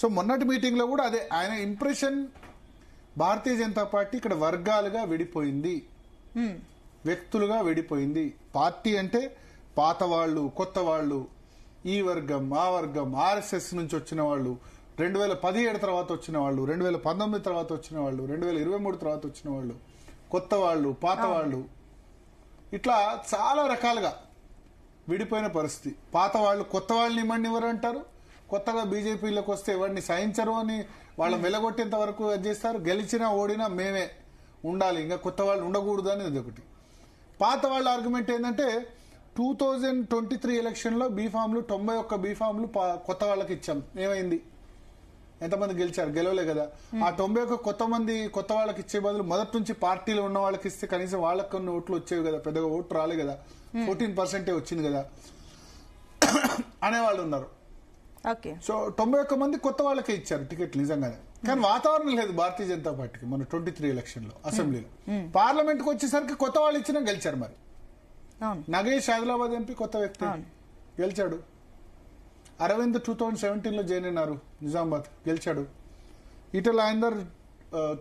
So మొన్నటి meeting లో కూడా అదే ఆయన ఇంప్రెషన్, భారతీయ జనతా పార్టీ ఇక్కడ వర్గాలుగా విడిపోయింది, వ్యక్తులుగా విడిపోయింది. పార్టీ అంటే పాత వాళ్ళు, కొత్త వాళ్ళు, ఈ వర్గం, ఆ వర్గం, ఆర్ఎస్ఎస్ నుంచి వచ్చిన వాళ్ళు, 2017 తర్వాత వచ్చిన వాళ్ళు, 2019 తర్వాత వచ్చిన వాళ్ళు, 2023 తర్వాత వచ్చిన వాళ్ళు, కొత్త వాళ్ళు, పాత వాళ్ళు, ఇట్లా చాలా రకాలుగా విడిపోయిన పరిస్థితి. పాత వాళ్ళు కొత్త వాళ్ళని ఇవ్వండి ఎవరు అంటారు, కొత్తగా బీజేపీలోకి వస్తే ఎవరిని సహించరు అని వాళ్ళని వెలగొట్టేంత వరకు చేస్తారు. గెలిచినా ఓడినా మేమే ఉండాలి, ఇంకా కొత్త వాళ్ళు ఉండకూడదు అనేది ఒకటి. పాత వాళ్ళ ఆర్గ్యుమెంట్ ఏంటంటే 2023 ఎలక్షన్లో బీఫామ్లు 91 బీఫామ్లు కొత్త వాళ్ళకి ఇచ్చాం, ఏమైంది, ఎంతమంది గెలిచారు, గెలవలే కదా. ఆ 91 కొత్త వాళ్ళకి ఇచ్చే బదులు మొదటి నుంచి పార్టీలో ఉన్న వాళ్ళకి ఇస్తే కనీసం వాళ్ళకి కొన్ని ఓట్లు వచ్చేవి కదా, పెద్దగా ఓట్లు రాలే కదా, 14% వచ్చింది కదా అనేవాళ్ళు ఉన్నారు. సో 91 మంది కొత్త వాళ్ళకే ఇచ్చారు టికెట్లు నిజంగానే. కానీ వాతావరణం లేదు భారతీయ జనతా పార్టీకి మన 23 ఎలక్షన్ లో. అసెంబ్లీలో, పార్లమెంట్ కు వచ్చేసరికి కొత్త వాళ్ళు ఇచ్చినా గెలిచారు. మరి నగేష్ ఆదిలాబాద్ ఎంపీ కొత్త వ్యక్తి గెలిచాడు. అరవింద్ 2017 లో జాయిన్ అయినారు, నిజామాబాద్ గెలిచాడు. ఈటల రాజేందర్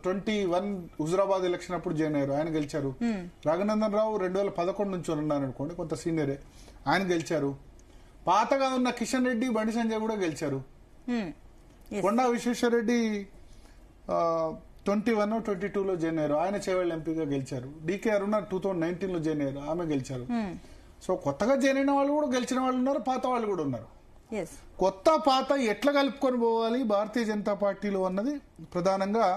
21 హుజురాబాద్ ఎలక్షన్ అప్పుడు జాయిన్ అయ్యారు, ఆయన గెలిచారు. రఘునందన్ రావు 2011 నుంచి ఉన్నారు అనుకోండి, కొంత సీనియరే, ఆయన గెలిచారు. పాతగా ఉన్న కిషన్ రెడ్డి, బండి సంజయ్ కూడా గెలిచారు. కొండా విశ్వేశ్వరరెడ్డి 21, 22 లో జాయిన్ అయ్యారు, ఆయన చేవెళ్ళ ఎంపీగా గెలిచారు. డీకే అరుణ 2019 లో జాయిన్ అయ్యారు, ఆమె గెలిచారు. సో కొత్తగా జాయిన్ అయిన వాళ్ళు కూడా గెలిచిన వాళ్ళు ఉన్నారు, పాత వాళ్ళు కూడా ఉన్నారు. కొత్త పాత ఎట్లా కలుపుకొని పోవాలి భారతీయ జనతా పార్టీలో అన్నది ప్రధానంగా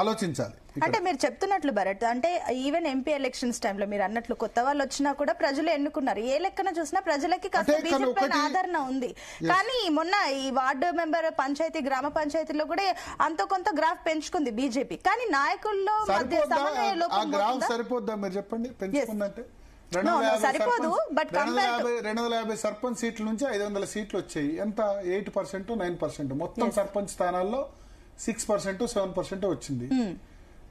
ఆలోచించాలి. అంటే మీరు చెప్తున్నట్లు భరత్, అంటే ఈవెన్ ఎంపీ ఎలక్షన్స్ టైంలో మీరు అన్నట్లు కొత్త వాళ్ళు వచ్చినా కూడా ప్రజలు ఎన్నుకున్నారు. ఏ లెక్కన చూసినా ప్రజలకి కాస్త బీజేపీ ఆదరణ ఉంది. కానీ మొన్న ఈ వార్డు మెంబర్ పంచాయతీ, గ్రామ పంచాయతీలో కూడా అంత కొంత గ్రాఫ్ పెంచుకుంది బీజేపీ. కానీ నాయకుల్లో మధ్య సమన్వయ లోపం సరిపోద్దా మీరు చెప్పండి, పెంచుకుందంటే 250 సర్పంచ్ సీట్ల నుంచి 500 సీట్లు వచ్చాయి. ఎంత 8%, 9%. మొత్తం సర్పంచ్ స్థానాల్లో 6%, 7% వచ్చింది.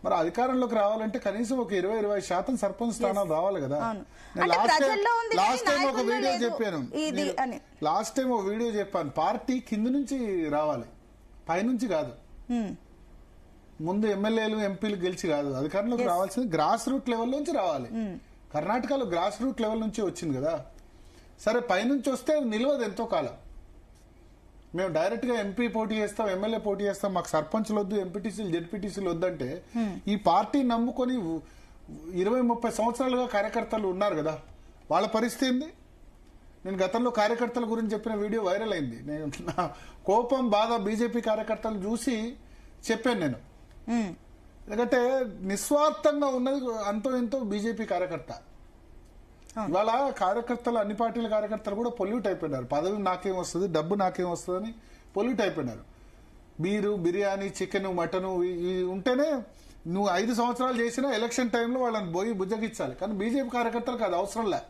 మరి అధికారంలోకి రావాలంటే కనీసం ఒక 20-25% సర్పంచ్ స్థానాలు రావాలి కదా. లాస్ట్ టైం ఒక వీడియో చెప్పాను, పార్టీ కింద నుంచి రావాలి, పైనుంచి కాదు. ముందు ఎమ్మెల్యేలు, ఎంపీలు గెలిచి కాదు అధికారంలోకి రావాల్సింది, గ్రాస్ రూట్ లెవెల్ నుంచి రావాలి. కర్ణాటకలో గ్రాస్ రూట్ లెవెల్ నుంచి వచ్చింది కదా. సరే పైనుంచి వస్తే నిలవదు ఎంతో కాలం. మేము డైరెక్ట్ గా ఎంపీ పోటీ చేస్తాం, ఎమ్మెల్యే పోటీ చేస్తాం, మాకు సర్పంచ్లు వద్దు, ఎంపీటీసీలు, జెడ్పీటీసీలు వద్దంటే ఈ పార్టీ నమ్ముకొని 20-30 సంవత్సరాలుగా కార్యకర్తలు ఉన్నారు కదా, వాళ్ళ పరిస్థితి ఏంది? నేను గతంలో కార్యకర్తల గురించి చెప్పిన వీడియో వైరల్ అయింది. నేను నా కోపం, బాధ బీజేపీ కార్యకర్తలు చూసి చెప్పాను నేను. ఎందుకంటే నిస్వార్థంగా ఉన్నది అంతో ఎంతో బీజేపీ కార్యకర్త. ఇవాళ కార్యకర్తలు, అన్ని పార్టీల కార్యకర్తలు కూడా పొల్యూట్ అయిపోయినారు. పదవి నాకేం వస్తుంది, డబ్బు నాకేం వస్తుంది అని పొల్యూట్ అయిపోయినారు. బీరు, బిర్యానీ, చికెన్, మటన్ ఉంటేనే నువ్వు 5 సంవత్సరాలు చేసినా ఎలక్షన్ టైంలో వాళ్ళని పోయి బుజ్జగిచ్చాలి. కానీ బీజేపీ కార్యకర్తలకు అది అవసరం లే.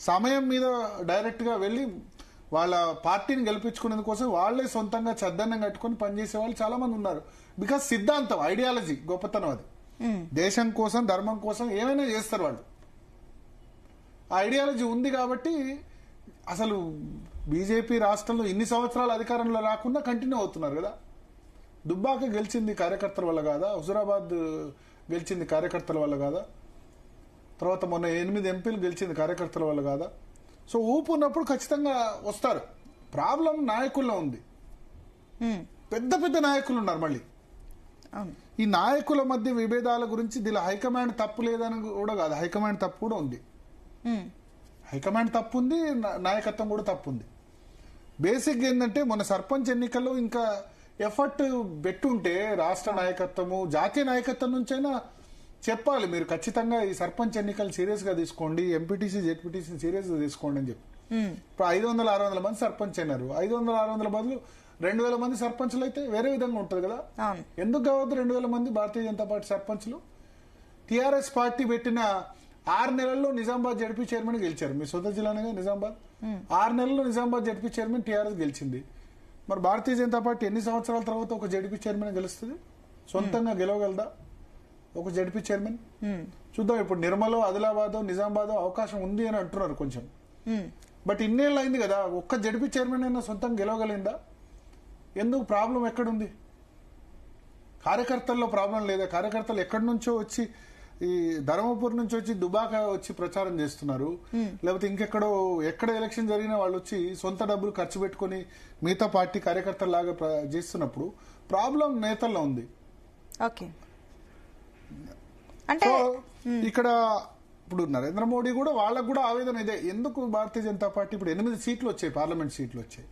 సమయం మీద డైరెక్ట్ గా వెళ్లి వాళ్ళ పార్టీని గెలిపించుకునేందు కోసం వాళ్లే సొంతంగా చద్దన్నం కట్టుకుని పనిచేసే వాళ్ళు చాలా మంది ఉన్నారు. బికాస్ సిద్ధాంతం, ఐడియాలజీ గొప్పతనం అది. దేశం కోసం, ధర్మం కోసం ఏమైనా చేస్తారు వాళ్ళు. ఆ ఐడియాలజీ ఉంది కాబట్టి అసలు బీజేపీ రాష్ట్రంలో ఇన్ని సంవత్సరాలు అధికారంలో రాకుండా కంటిన్యూ అవుతున్నారు కదా. దుబ్బాక గెలిచింది కార్యకర్తల వల్ల కాదా, హుజురాబాద్ గెలిచింది కార్యకర్తల వల్ల కాదా, తర్వాత మొన్న 8 ఎంపీలు గెలిచింది కార్యకర్తల వల్ల కాదా. సో ఊపు ఉన్నప్పుడు ఖచ్చితంగా వస్తారు. ప్రాబ్లం నాయకుల్లో ఉంది. పెద్ద పెద్ద నాయకులు ఉన్నారు. మళ్ళీ ఈ నాయకుల మధ్య విభేదాల గురించి దీనిలో హైకమాండ్ తప్పు లేదని కూడా కాదు, హైకమాండ్ తప్పు కూడా ఉంది. హైకమాండ్ తప్పు ఉంది, నాయకత్వం కూడా తప్పు ఉంది. బేసిక్ ఏంటంటే మొన్న సర్పంచ్ ఎన్నికల్లో ఇంకా ఎఫర్ట్ పెట్టుంటే రాష్ట్ర నాయకత్వము, జాతీయ నాయకత్వం నుంచైనా చెప్పాలి, మీరు ఖచ్చితంగా ఈ సర్పంచ్ ఎన్నికలు సీరియస్ గా తీసుకోండి, ఎంపీటీసీ, జెడ్పీటీసీ సీరియస్ గా తీసుకోండి అని చెప్పి. ఇప్పుడు 500-600 మంది సర్పంచ్ అయినారు. 500-600 బదులు 2000 మంది సర్పంచ్లు అయితే వేరే విధంగా ఉంటుంది కదా. ఎందుకు కావద్దు 2000 మంది భారతీయ జనతా పార్టీ సర్పంచ్లు? టీఆర్ఎస్ పార్టీ పెట్టిన 6 నెలల్లో నిజామాబాద్ జడ్పీ చైర్మన్ గెలిచారు. మీ సొంత జిల్లానే నిజామాబాద్. 6 నెలల్లో నిజామాబాద్ జడ్పీ చైర్మన్ టీఆర్ఎస్ గెలిచింది. మరి భారతీయ జనతా పార్టీ ఎన్ని సంవత్సరాల తర్వాత ఒక జడ్పీ చైర్మన్ గెలుస్తుంది? సొంతంగా గెలవగలదా ఒక జడ్పీ చైర్మన్? చూద్దాం. ఇప్పుడు నిర్మలో, ఆదిలాబాద్, నిజామాబాద్ అవకాశం ఉంది అని అంటున్నారు కొంచెం. బట్ ఇన్నేళ్ళు అయింది కదా, ఒక్క జడ్పీ చైర్మన్ అయినా సొంతంగా గెలవగలిందా? ఎందుకు ప్రాబ్లం ఎక్కడుంది? కార్యకర్తల్లో ప్రాబ్లం లేదా? కార్యకర్తలు ఎక్కడి నుంచో వచ్చి ఈ ధర్మపురి నుంచి వచ్చి దుబాక వచ్చి ప్రచారం చేస్తున్నారు, లేకపోతే ఇంకెక్కడో ఎక్కడ ఎలక్షన్ జరిగినా వాళ్ళు వచ్చి సొంత డబ్బులు ఖర్చు పెట్టుకుని మిగతా పార్టీ కార్యకర్తల లాగా చేస్తున్నప్పుడు ప్రాబ్లం నేతల్లో ఉంది. ఓకే, అంటే ఇక్కడ ఇప్పుడు నరేంద్ర మోడీ కూడా వాళ్ళకు కూడా ఆవేదన ఇదే. ఎందుకు భారతీయ జనతా పార్టీ ఇప్పుడు 8 సీట్లు వచ్చాయి, పార్లమెంట్ సీట్లు వచ్చాయి.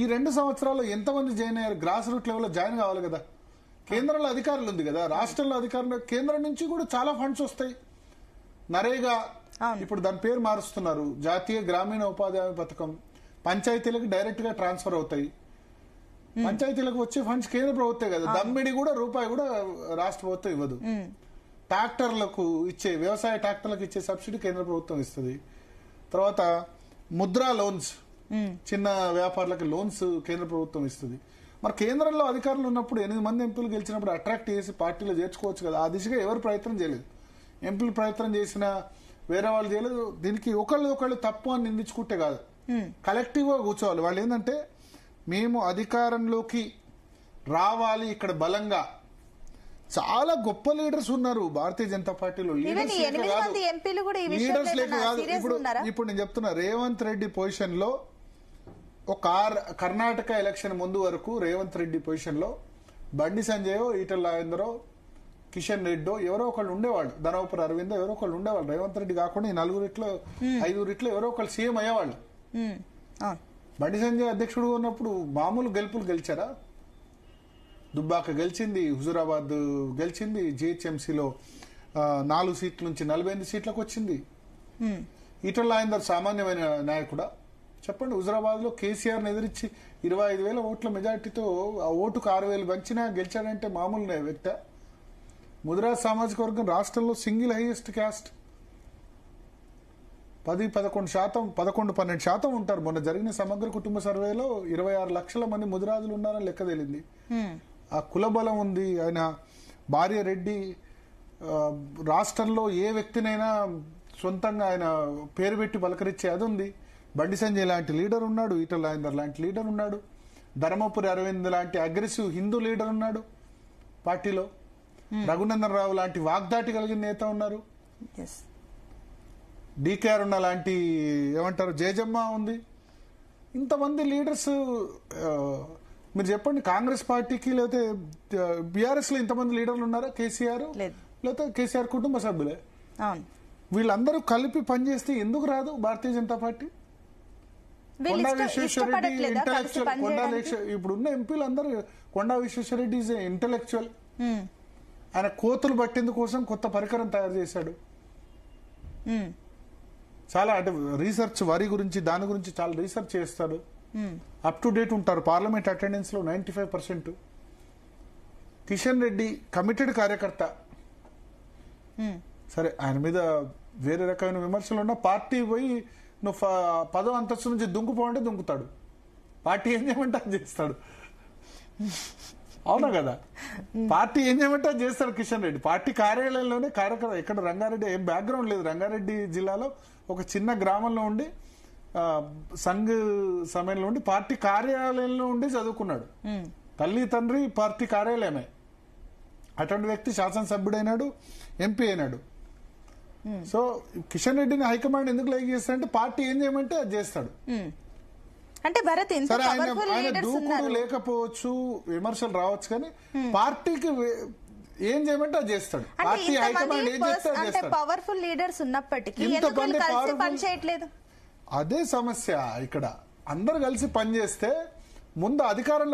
ఈ 2 సంవత్సరాల్లో ఎంతమంది జాయిన్ అయ్యారు? గ్రాస్ రూట్ లెవెల్లో జాయిన్ కావాలి కదా. కేంద్రంలో అధికారులు ఉంది కదా, రాష్ట్రంలో అధికారులు, కేంద్రం నుంచి కూడా చాలా ఫండ్స్ వస్తాయి. నరేగా ఇప్పుడు దాని పేరు మారుస్తున్నారు, జాతీయ గ్రామీణ ఉపాధి హామీ పథకం. పంచాయతీలకు డైరెక్ట్ గా ట్రాన్స్ఫర్ అవుతాయి. పంచాయతీలకు వచ్చే ఫండ్స్ కేంద్ర ప్రభుత్వం కదా, దమ్మిడి కూడా రూపాయి కూడా రాష్ట్ర ప్రభుత్వం ఇవ్వదు. ట్రాక్టర్లకు ఇచ్చే, వ్యవసాయ ట్రాక్టర్లకు ఇచ్చే సబ్సిడీ కేంద్ర ప్రభుత్వం ఇస్తుంది. తర్వాత ముద్రా లోన్స్, చిన్న వ్యాపారులకు లోన్స్ కేంద్ర ప్రభుత్వం ఇస్తుంది. మరి కేంద్రంలో అధికారులు ఉన్నప్పుడు 8 మంది ఎంపీలు గెలిచినప్పుడు అట్రాక్ట్ చేసి పార్టీలో చేర్చుకోవచ్చు కదా. ఆ దిశగా ఎవరు ప్రయత్నం చేయలేదు. ఎంపీలు ప్రయత్నం చేసినా వేరే వాళ్ళు చేయలేదు. దీనికి ఒకళ్ళు తప్పు అని నిందించుకుంటే కాదు, కలెక్టివ్ గా కూర్చోవాలి. వాళ్ళు ఏంటంటే మేము అధికారంలోకి రావాలి, ఇక్కడ బలంగా చాలా గొప్ప లీడర్స్ ఉన్నారు భారతీయ జనతా పార్టీలో. లీడర్స్ లేక కాదు. ఇప్పుడు నేను చెప్తున్నా, రేవంత్ రెడ్డి పొజిషన్ లో ఒక కర్ణాటక ఎలక్షన్ ముందు వరకు రేవంత్ రెడ్డి పొజిషన్ లో బండి సంజయో, ఈటల రాజేందరో, కిషన్ రెడ్డో ఎవరో ఒకళ్ళు ఉండేవాళ్ళు, ధర్మపురి అరవిందో ఎవరో ఒకళ్ళు ఉండేవాళ్ళు. రేవంత్ రెడ్డి కాకుండా ఈ 4 5 ఎవరో ఒకళ్ళు సీఎం అయ్యేవాళ్ళు. బండి సంజయ్ అధ్యక్షుడు ఉన్నప్పుడు మామూలు గెలుపులు గెలిచారా? దుబ్బాక గెలిచింది, హుజూరాబాద్ గెలిచింది, జిహెచ్ఎంసీలో 4 సీట్ల నుంచి 48 సీట్లకు వచ్చింది. ఈటల రాజేందర్ సామాన్యమైన నాయకుడా? చెప్పండి. హుజూరాబాద్ లో కేసీఆర్ ఎదిరించి 25,000 ఓట్ల మెజార్టీతో ఆ ఓటుకు 6,000 పంచినా గెలిచాడంటే మామూలు వ్యక్తి? ముదిరాజ్ సామాజిక వర్గం రాష్ట్రంలో సింగిల్ హైయెస్ట్ క్యాస్ట్. 11-12% ఉంటారు. మొన్న జరిగిన సమగ్ర కుటుంబ సర్వేలో 26 లక్షల మంది ముదిరాజులు ఉన్నారని లెక్క తేలింది. ఆ కుల బలం ఉంది. ఆయన భార్య రెడ్డి. రాష్ట్రంలో ఏ వ్యక్తినైనా సొంతంగా ఆయన పేరు పెట్టి పలకరించే అది ఉంది. బండి సంజయ్ లాంటి లీడర్ ఉన్నాడు, ఈటల రాజేందర్ లాంటి లీడర్ ఉన్నాడు, ధర్మపురి అరవింద్ లాంటి అగ్రెసివ్ హిందూ లీడర్ ఉన్నాడు పార్టీలో, రఘునందన్ రావు లాంటి వాగ్దాటి కలిగిన నేత ఉన్నారు, డీకే అరుణ లాంటి ఏమంటారు జయజమ్మ ఉంది. ఇంతమంది లీడర్స్ మీరు చెప్పండి. కాంగ్రెస్ పార్టీకి లేకపోతే బీఆర్ఎస్ లో ఇంతమంది లీడర్లు ఉన్నారా? కేసీఆర్ లేకపోతే కేసీఆర్ కుటుంబ సభ్యులే. వీళ్ళందరూ కలిపి పనిచేస్తే ఎందుకు రాదు భారతీయ జనతా పార్టీ? కొండా విశ్వేశ్వరరెడ్డి ఇంటలెక్చువల్. ఇప్పుడున్న ఎంపీలు అందరూ కొండా విశ్వేశ్వరరెడ్డి ఈజ్ ఇంటలెక్చువల్. ఆయన కోతులు పట్టేందుకోసం కొత్త పరికరం తయారు చేశాడు. చాలా అంటే రీసెర్చ్, వరి గురించి దాని గురించి చాలా రీసెర్చ్ చేస్తాడు. అప్ టు డేట్ ఉంటారు. పార్లమెంట్ అటెండెన్స్ లో 95%. కిషన్ రెడ్డి కమిటెడ్ కార్యకర్త. సరే, ఆయన మీద వేరే రకమైన విమర్శలు ఉన్నా పార్టీ పోయి నువ్వు 10వ అంతస్తు నుంచి దుంకుపోవంటే దుంకుతాడు. పార్టీ ఏం చేయమంటే అది చేస్తాడు. అవునా కదా? పార్టీ ఏం చేయమంటే అది చేస్తాడు కిషన్ రెడ్డి. పార్టీ కార్యాలయంలోనే కార్యకర్త. ఎక్కడ రంగారెడ్డి ఏం బ్యాక్గ్రౌండ్ లేదు. రంగారెడ్డి జిల్లాలో ఒక చిన్న గ్రామంలో ఉండి సంఘ్ సమయంలో ఉండి పార్టీ కార్యాలయంలో ఉండి చదువుకున్నాడు. తల్లి తండ్రి పార్టీ కార్యాలయమే. అటువంటి వ్యక్తి శాసనసభ్యుడైనాడు, ఎంపీ అయినాడు. సో కిషన్ రెడ్డిని హైకమాండ్ ఎందుకు లైక్ చేస్తాడంటే పార్టీ ఏం చేయమంటే అది చేస్తాడు. అంటే భరత్ సరే, ఆయన దూకుడు లేకపోవచ్చు, విమర్శలు రావచ్చు, కానీ పార్టీకి ఏం చేయమంటే అది చేస్తాడు. పార్టీ హైకమాండ్ ఏం చేస్తే అది చేస్తాడు. పవర్ఫుల్ లీడర్స్ ఉన్నప్పటికీ పనిచేయట్లేదు. అదే సమస్య ఇక్కడ. అందరు కలిసి పనిచేస్తే ముందు అధికారంలో